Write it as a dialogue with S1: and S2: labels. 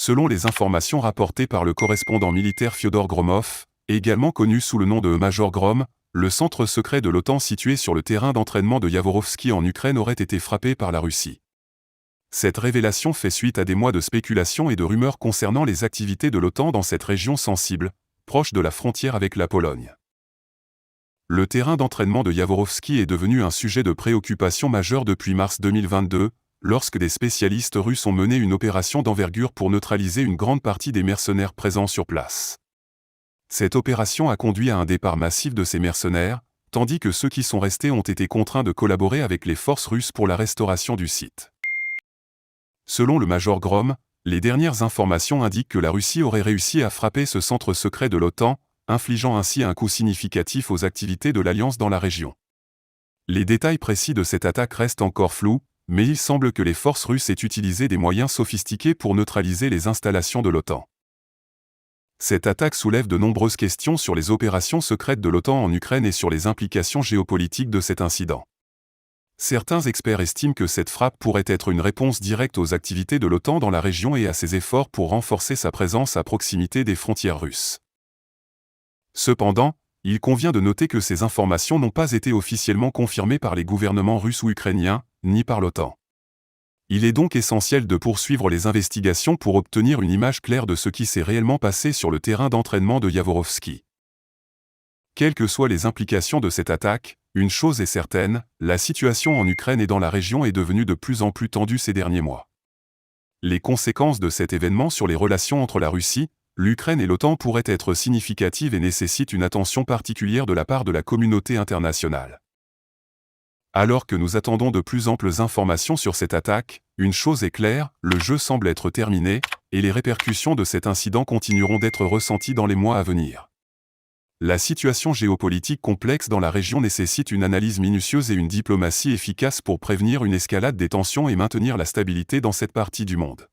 S1: Selon les informations rapportées par le correspondant militaire Fyodor Gromov, également connu sous le nom de Major Grom, le centre secret de l'OTAN situé sur le terrain d'entraînement de Yavorovski en Ukraine aurait été frappé par la Russie. Cette révélation fait suite à des mois de spéculations et de rumeurs concernant les activités de l'OTAN dans cette région sensible, proche de la frontière avec la Pologne. Le terrain d'entraînement de Yavorovski est devenu un sujet de préoccupation majeur depuis mars 2022, lorsque des spécialistes russes ont mené une opération d'envergure pour neutraliser une grande partie des mercenaires présents sur place. Cette opération a conduit à un départ massif de ces mercenaires, tandis que ceux qui sont restés ont été contraints de collaborer avec les forces russes pour la restauration du site. Selon le Major Grom, les dernières informations indiquent que la Russie aurait réussi à frapper ce centre secret de l'OTAN, infligeant ainsi un coup significatif aux activités de l'Alliance dans la région. Les détails précis de cette attaque restent encore flous, mais il semble que les forces russes aient utilisé des moyens sophistiqués pour neutraliser les installations de l'OTAN. Cette attaque soulève de nombreuses questions sur les opérations secrètes de l'OTAN en Ukraine et sur les implications géopolitiques de cet incident. Certains experts estiment que cette frappe pourrait être une réponse directe aux activités de l'OTAN dans la région et à ses efforts pour renforcer sa présence à proximité des frontières russes. Cependant, il convient de noter que ces informations n'ont pas été officiellement confirmées par les gouvernements russes ou ukrainiens, ni par l'OTAN. Il est donc essentiel de poursuivre les investigations pour obtenir une image claire de ce qui s'est réellement passé sur le terrain d'entraînement de Yavorovski. Quelles que soient les implications de cette attaque, une chose est certaine, la situation en Ukraine et dans la région est devenue de plus en plus tendue ces derniers mois. Les conséquences de cet événement sur les relations entre la Russie, l'Ukraine et l'OTAN pourraient être significatives et nécessitent une attention particulière de la part de la communauté internationale. Alors que nous attendons de plus amples informations sur cette attaque, une chose est claire, le jeu semble être terminé, et les répercussions de cet incident continueront d'être ressenties dans les mois à venir. La situation géopolitique complexe dans la région nécessite une analyse minutieuse et une diplomatie efficace pour prévenir une escalade des tensions et maintenir la stabilité dans cette partie du monde.